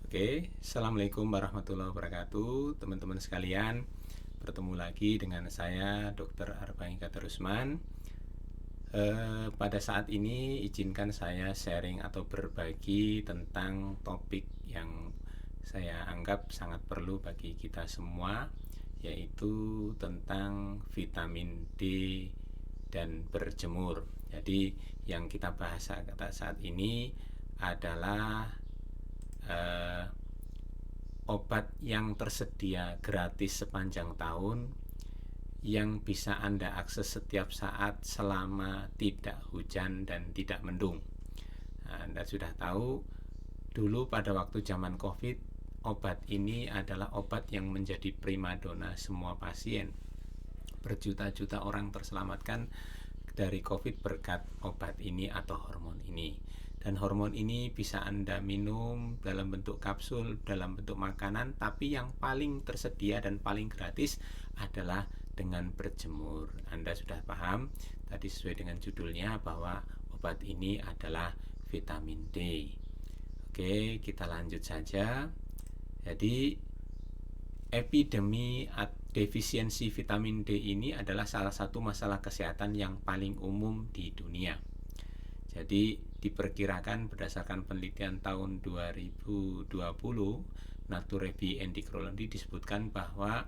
Oke, Assalamualaikum warahmatullahi wabarakatuh, teman-teman sekalian. Bertemu lagi dengan saya, Dr. Arba'in Rusman. Pada saat ini, izinkan saya sharing atau berbagi tentang topik yang saya anggap sangat perlu bagi kita semua, yaitu tentang vitamin D dan berjemur. Jadi, yang kita bahas saat ini adalah obat yang tersedia gratis sepanjang tahun yang bisa Anda akses setiap saat selama tidak hujan dan tidak mendung. Anda sudah tahu, dulu pada waktu zaman COVID, obat ini adalah obat yang menjadi primadona semua pasien. Berjuta-juta orang terselamatkan dari COVID berkat obat ini atau hormon ini. Dan hormon ini bisa Anda minum dalam bentuk kapsul, dalam bentuk makanan, tapi yang paling tersedia dan paling gratis adalah dengan berjemur. Anda sudah paham tadi sesuai dengan judulnya bahwa obat ini adalah vitamin D. Oke, kita lanjut saja. Jadi epidemi defisiensi vitamin D ini adalah salah satu masalah kesehatan yang paling umum di dunia. Jadi diperkirakan berdasarkan penelitian tahun 2020, Nature Endocrinology disebutkan bahwa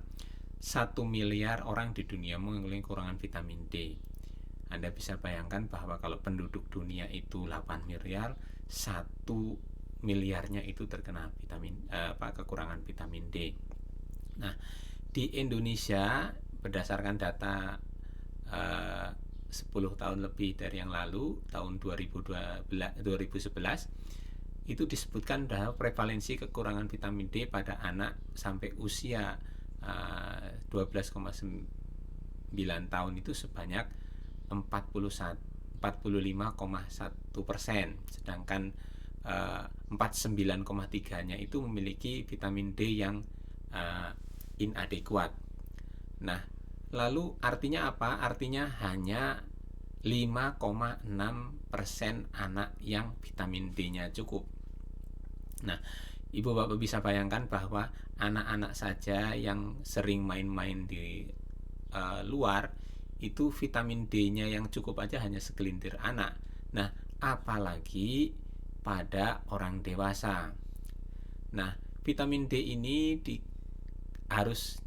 1 miliar orang di dunia mengalami kekurangan vitamin D. Anda bisa bayangkan bahwa kalau penduduk dunia itu 8 miliar, 1 miliarnya itu terkena kekurangan vitamin D. Nah, di Indonesia berdasarkan data 10 tahun lebih dari yang lalu, tahun 2011, itu disebutkan bahwa prevalensi kekurangan vitamin D pada anak sampai usia 12,9 tahun itu sebanyak 45,1%, sedangkan 49,3-nya itu memiliki vitamin D yang inadequat. Nah, lalu artinya apa? Artinya hanya 5,6% anak yang vitamin D-nya cukup. Nah, Ibu Bapak bisa bayangkan bahwa anak-anak saja yang sering main-main di luar itu vitamin D-nya yang cukup aja hanya segelintir anak. Nah, apalagi pada orang dewasa. Nah, vitamin D ini harus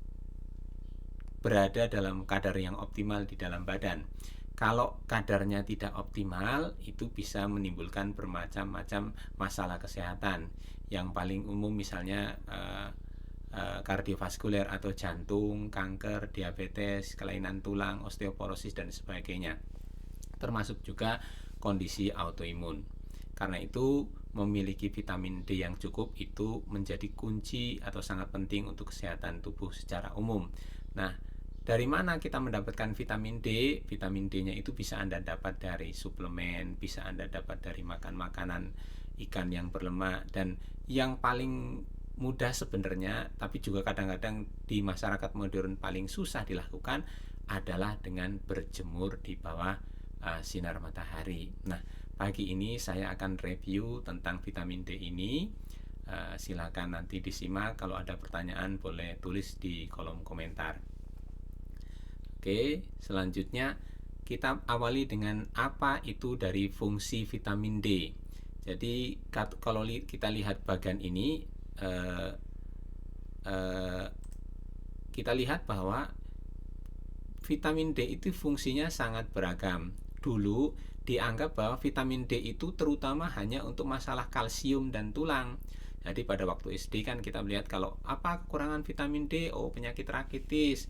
berada dalam kadar yang optimal di dalam badan. Kalau kadarnya tidak optimal, itu bisa menimbulkan bermacam-macam masalah kesehatan. Yang paling umum misalnya kardiovaskuler atau jantung, kanker, diabetes, kelainan tulang, osteoporosis dan sebagainya. Termasuk juga kondisi autoimun. Karena itu memiliki vitamin D yang cukup itu menjadi kunci atau sangat penting untuk kesehatan tubuh secara umum. Nah, dari mana kita mendapatkan vitamin D? Vitamin D-nya itu bisa Anda dapat dari suplemen, bisa Anda dapat dari makan makanan ikan yang berlemak, dan yang paling mudah sebenarnya, tapi juga kadang-kadang di masyarakat modern paling susah dilakukan adalah dengan berjemur di bawah sinar matahari. Nah, pagi ini saya akan review tentang vitamin D ini. Silakan nanti disimak. Kalau ada pertanyaan boleh tulis di kolom komentar. Oke, selanjutnya kita awali dengan apa itu dari fungsi vitamin D. Jadi kalau kita lihat bagian ini, kita lihat bahwa vitamin D itu fungsinya sangat beragam. Dulu dianggap bahwa vitamin D itu terutama hanya untuk masalah kalsium dan tulang. Jadi pada waktu SD kan kita melihat kalau apa kekurangan vitamin D, penyakit rakitis,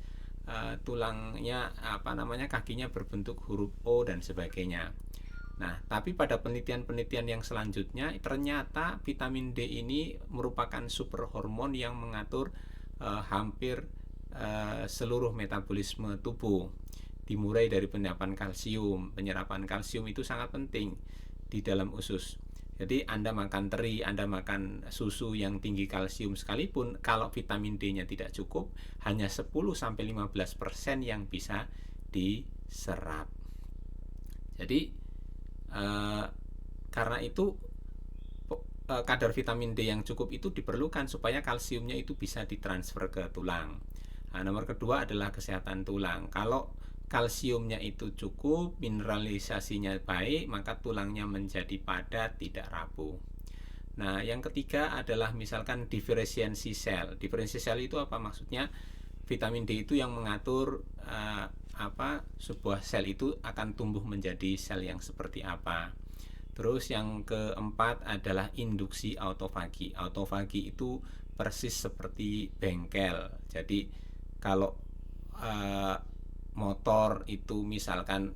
tulangnya kakinya berbentuk huruf O dan sebagainya. Nah, tapi pada penelitian-penelitian yang selanjutnya ternyata vitamin D ini merupakan super hormon yang mengatur hampir seluruh metabolisme tubuh, dimulai dari penyerapan kalsium. Penyerapan kalsium itu sangat penting di dalam usus. Jadi Anda makan teri, Anda makan susu yang tinggi kalsium sekalipun, kalau vitamin D-nya tidak cukup, hanya 10-15% yang bisa diserap. Jadi karena itu kadar vitamin D yang cukup itu diperlukan supaya kalsiumnya itu bisa ditransfer ke tulang. Nah, nomor kedua adalah kesehatan tulang. Kalau kalsiumnya itu cukup, mineralisasinya baik, maka tulangnya menjadi padat, tidak rapuh. Nah, yang ketiga adalah misalkan diferensiasi sel. Diferensiasi sel itu apa maksudnya? Vitamin D itu yang mengatur sebuah sel itu akan tumbuh menjadi sel yang seperti apa. Terus yang keempat adalah induksi autofagi. Autofagi itu persis seperti bengkel. Jadi kalau motor itu misalkan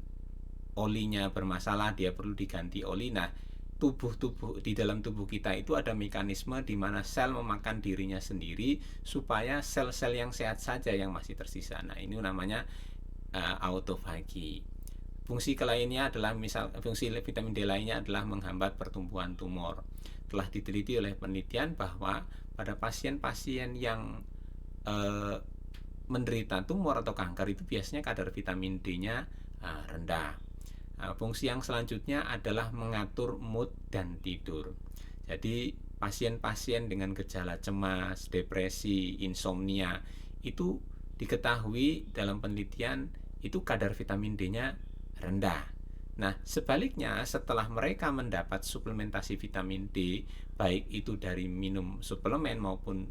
olinya bermasalah, dia perlu diganti oli. Nah, di dalam tubuh kita itu ada mekanisme di mana sel memakan dirinya sendiri supaya sel-sel yang sehat saja yang masih tersisa. Nah, ini namanya autofagi. Fungsi lainnya adalah fungsi vitamin D lainnya adalah menghambat pertumbuhan tumor. Telah diteliti oleh penelitian bahwa pada pasien-pasien yang menderita tumor atau kanker itu biasanya kadar vitamin D-nya rendah. Fungsi yang selanjutnya adalah mengatur mood dan tidur. Jadi pasien-pasien dengan gejala cemas, depresi, insomnia itu diketahui dalam penelitian itu kadar vitamin D-nya rendah. Nah, sebaliknya setelah mereka mendapat suplementasi vitamin D, baik itu dari minum suplemen maupun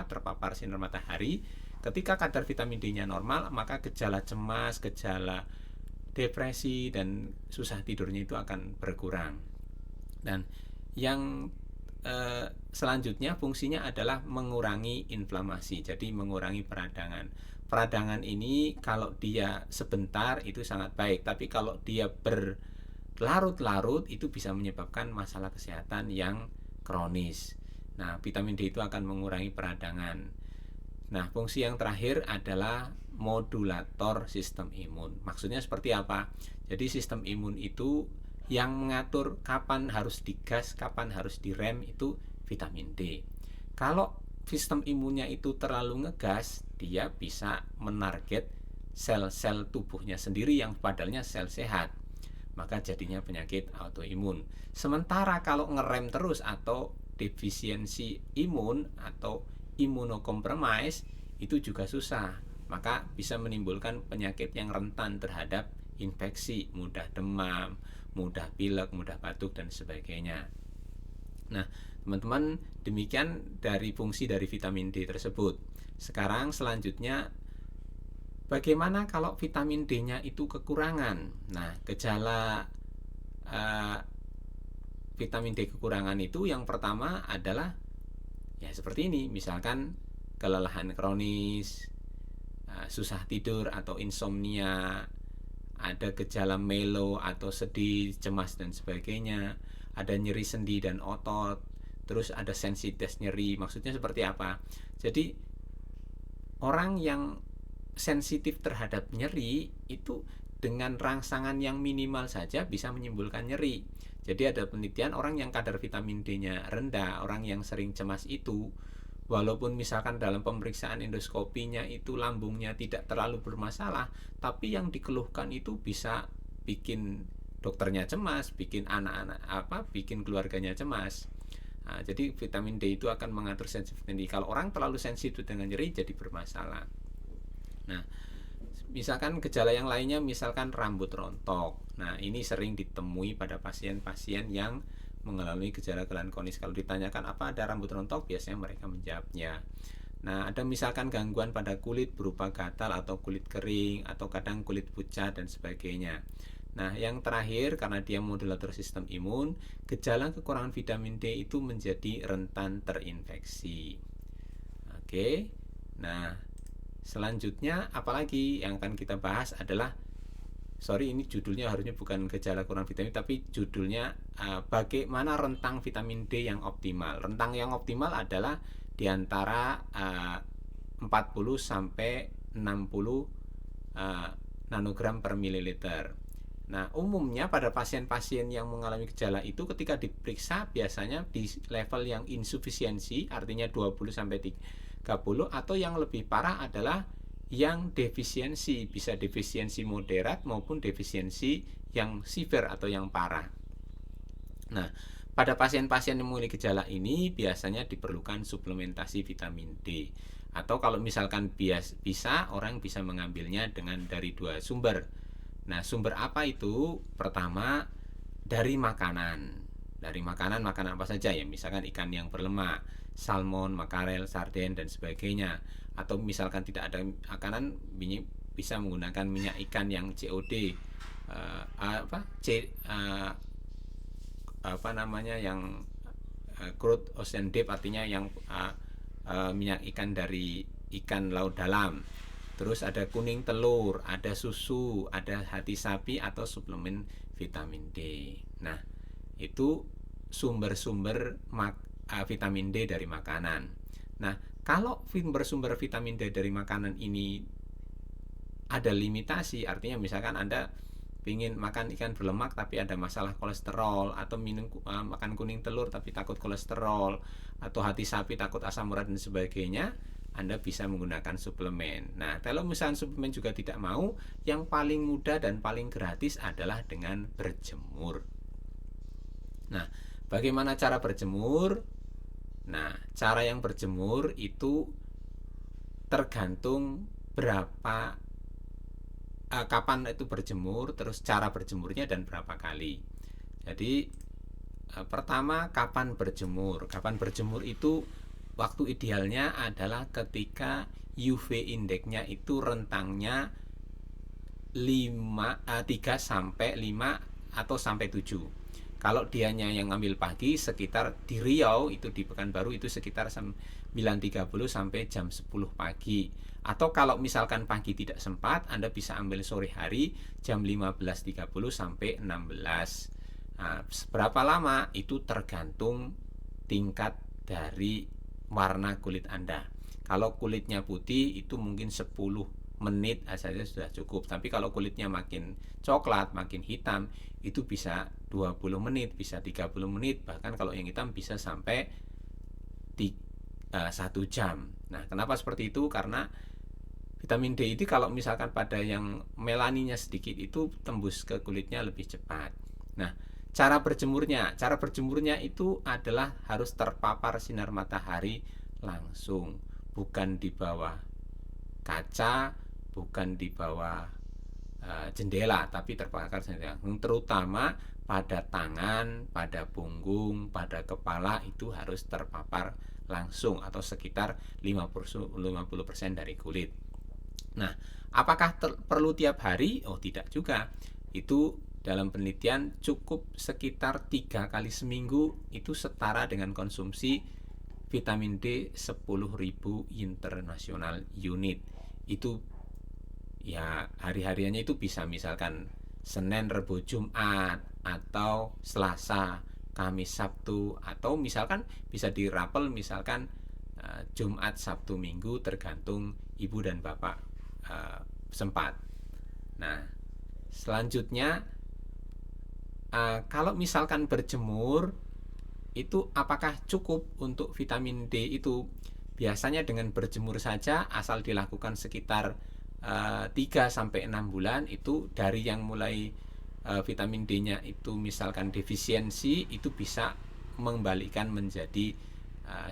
terpapar sinar matahari, ketika kadar vitamin D-nya normal, maka gejala cemas, gejala depresi dan susah tidurnya itu akan berkurang. Dan yang selanjutnya fungsinya adalah mengurangi inflamasi, jadi mengurangi peradangan. Peradangan ini kalau dia sebentar itu sangat baik, tapi kalau dia berlarut-larut itu bisa menyebabkan masalah kesehatan yang kronis. Nah, vitamin D itu akan mengurangi peradangan. Nah, fungsi yang terakhir adalah modulator sistem imun. Maksudnya seperti apa? Jadi sistem imun itu yang mengatur kapan harus digas, kapan harus direm itu vitamin D. Kalau sistem imunnya itu terlalu ngegas, dia bisa menarget sel-sel tubuhnya sendiri yang padahal sel sehat. Maka jadinya penyakit autoimun. Sementara kalau ngerem terus atau defisiensi imun atau imunokompromis itu juga susah. Maka bisa menimbulkan penyakit yang rentan terhadap infeksi, mudah demam, mudah pilek, mudah batuk dan sebagainya. Nah, teman-teman, demikian dari fungsi dari vitamin D tersebut. Sekarang selanjutnya bagaimana kalau vitamin D-nya itu kekurangan? Nah, gejala vitamin D kekurangan itu yang pertama adalah ya seperti ini, misalkan kelelahan kronis, susah tidur atau insomnia, ada gejala melo atau sedih, cemas dan sebagainya, ada nyeri sendi dan otot, terus ada sensitivitas nyeri. Maksudnya seperti apa? Jadi orang yang sensitif terhadap nyeri itu dengan rangsangan yang minimal saja bisa menimbulkan nyeri. Jadi ada penelitian orang yang kadar vitamin D-nya rendah, orang yang sering cemas itu, walaupun misalkan dalam pemeriksaan endoskopinya itu lambungnya tidak terlalu bermasalah, tapi yang dikeluhkan itu bisa bikin dokternya cemas, bikin bikin keluarganya cemas. Nah, jadi vitamin D itu akan mengatur sensitivitas. Kalau orang terlalu sensitif dengan nyeri jadi bermasalah. Nah, misalkan gejala yang lainnya misalkan rambut rontok. Nah, ini sering ditemui pada pasien-pasien yang mengalami gejala kelainan kronis. Kalau ditanyakan apa ada rambut rontok, biasanya mereka menjawabnya. Nah, ada misalkan gangguan pada kulit berupa gatal atau kulit kering atau kadang kulit pucat dan sebagainya. Nah, yang terakhir karena dia modulator sistem imun, gejala kekurangan vitamin D itu menjadi rentan terinfeksi. Oke. Nah, selanjutnya apalagi yang akan kita bahas adalah ini judulnya harusnya bukan gejala kurang vitamin, tapi judulnya bagaimana rentang vitamin D yang optimal. Rentang yang optimal adalah di antara 40 sampai 60 nanogram per mililiter. Nah, umumnya pada pasien-pasien yang mengalami gejala itu ketika diperiksa biasanya di level yang insufisiensi, artinya 20 sampai 30, atau yang lebih parah adalah yang defisiensi, bisa defisiensi moderat maupun defisiensi yang severe atau yang parah. Nah, pada pasien-pasien yang memiliki gejala ini biasanya diperlukan suplementasi vitamin D. Atau kalau misalkan bisa, orang bisa mengambilnya dari 2 sumber. Nah, sumber apa itu? Pertama, dari makanan. Dari makanan apa saja ya? Misalkan ikan yang berlemak, salmon, makarel, sarden dan sebagainya. Atau misalkan tidak ada makanan, bisa menggunakan minyak ikan yang COD, yang crude ocean deep, artinya yang minyak ikan dari ikan laut dalam. Terus ada kuning telur, ada susu, ada hati sapi atau suplemen vitamin D. Nah, itu sumber-sumber vitamin D dari makanan. Nah, kalau sumber-sumber vitamin D dari makanan ini ada limitasi, artinya misalkan Anda ingin makan ikan berlemak tapi ada masalah kolesterol, atau makan kuning telur tapi takut kolesterol, atau hati sapi takut asam urat dan sebagainya, Anda bisa menggunakan suplemen. Nah, kalau misalnya suplemen juga tidak mau, yang paling mudah dan paling gratis adalah dengan berjemur. Nah, bagaimana cara berjemur? Nah, cara yang berjemur itu tergantung kapan itu berjemur, terus cara berjemurnya dan berapa kali. Jadi pertama, kapan berjemur? Kapan berjemur itu waktu idealnya adalah ketika UV indeksnya itu rentangnya 3 sampai 5 atau sampai 7. Kalau dianya yang ngambil pagi, sekitar di Riau itu di Pekanbaru itu sekitar 9.30 sampai jam 10 pagi. Atau kalau misalkan pagi tidak sempat, Anda bisa ambil sore hari jam 15.30 sampai 16. Nah, berapa lama? Itu tergantung tingkat dari warna kulit Anda. Kalau kulitnya putih itu mungkin 10 menit saja sudah cukup. Tapi kalau kulitnya makin coklat, makin hitam, itu bisa 20 menit, bisa 30 menit, bahkan kalau yang hitam bisa sampai 1 jam. Nah, kenapa seperti itu? Karena vitamin D itu kalau misalkan pada yang melaninya sedikit itu tembus ke kulitnya lebih cepat. Nah, cara berjemurnya itu adalah harus terpapar sinar matahari langsung, bukan di bawah kaca, bukan di bawah jendela, tapi terpapar sinar, terutama pada tangan, pada punggung, pada kepala itu harus terpapar langsung atau sekitar 50% dari kulit. Nah, apakah perlu tiap hari? Oh, tidak juga. Itu dalam penelitian cukup sekitar 3 kali seminggu, itu setara dengan konsumsi vitamin D 10.000 international unit. Itu ya hari-hariannya itu bisa misalkan Senin, Rebo, Jumat, atau Selasa, Kamis, Sabtu, atau misalkan bisa dirapel misalkan Jumat, Sabtu, Minggu, tergantung ibu dan bapak sempat. Nah, selanjutnya kalau misalkan berjemur itu apakah cukup untuk vitamin D itu? Biasanya dengan berjemur saja, asal dilakukan sekitar 3 sampai 6 bulan, itu dari yang mulai vitamin D-nya itu misalkan defisiensi, itu bisa mengembalikan menjadi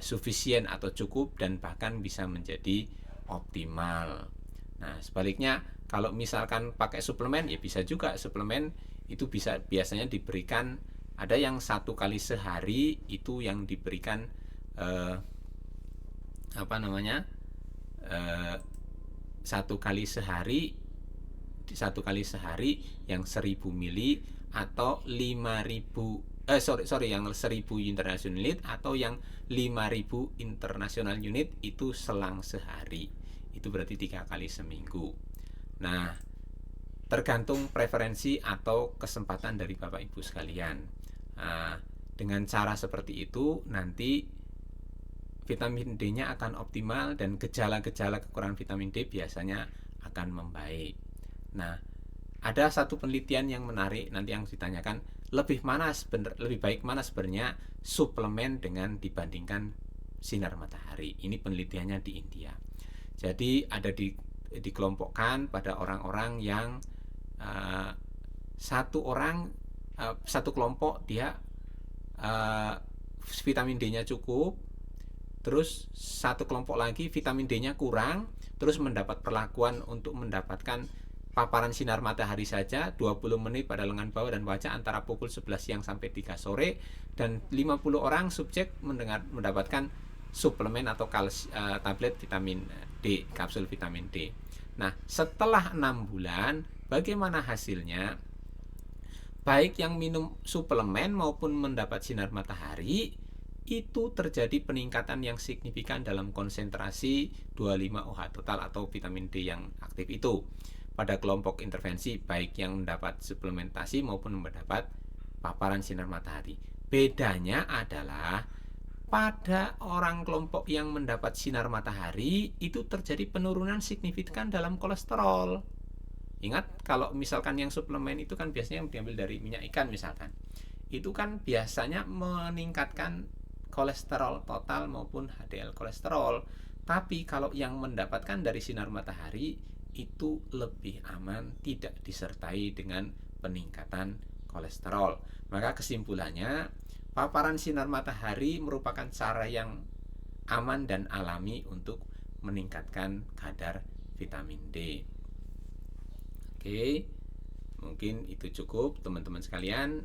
sufisien atau cukup, dan bahkan bisa menjadi optimal. Nah, sebaliknya kalau misalkan pakai suplemen, ya bisa juga suplemen itu biasanya diberikan, ada yang 1 kali sehari itu yang diberikan 1 kali sehari yang 1000 mili atau 5.000 yang 1000 international unit atau yang 5.000 international unit itu selang sehari. Itu berarti 3 kali seminggu. Nah, tergantung preferensi atau kesempatan dari Bapak Ibu sekalian. Nah, dengan cara seperti itu nanti vitamin D-nya akan optimal dan gejala-gejala kekurangan vitamin D biasanya akan membaik. Nah, ada satu penelitian yang menarik nanti yang ditanyakan, lebih baik mana sebenarnya suplemen dengan dibandingkan sinar matahari. Ini penelitiannya di India. Jadi ada dikelompokkan pada orang-orang yang satu kelompok dia uh, vitamin D-nya cukup, terus satu kelompok lagi vitamin D-nya kurang, terus mendapat perlakuan untuk mendapatkan paparan sinar matahari saja 20 menit pada lengan bawah dan wajah antara pukul 11 siang sampai 3 sore, dan 50 orang subjek mendapatkan suplemen atau tablet vitamin D, kapsul vitamin D. Nah, setelah 6 bulan, bagaimana hasilnya? Baik yang minum suplemen maupun mendapat sinar matahari, itu terjadi peningkatan yang signifikan dalam konsentrasi 25 OH total atau vitamin D yang aktif itu pada kelompok intervensi, baik yang mendapat suplementasi maupun mendapat paparan sinar matahari. Bedanya adalah pada orang kelompok yang mendapat sinar matahari itu terjadi penurunan signifikan dalam kolesterol. Ingat, kalau misalkan yang suplemen itu kan biasanya yang diambil dari minyak ikan misalkan, itu kan biasanya meningkatkan kolesterol total maupun HDL kolesterol. Tapi kalau yang mendapatkan dari sinar matahari itu lebih aman, tidak disertai dengan peningkatan kolesterol. Maka kesimpulannya, paparan sinar matahari merupakan cara yang aman dan alami untuk meningkatkan kadar vitamin D. Oke, mungkin itu cukup teman-teman sekalian.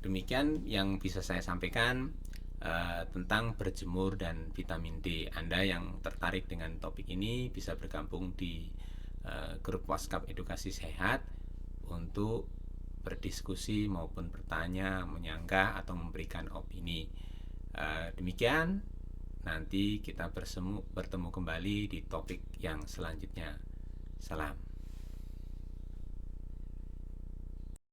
Demikian yang bisa saya sampaikan tentang berjemur dan vitamin D. Anda yang tertarik dengan topik ini bisa bergabung di grup WhatsApp Edukasi Sehat untuk berdiskusi maupun bertanya, menyanggah atau memberikan opini. Demikian, nanti kita bertemu kembali di topik yang selanjutnya. Salam.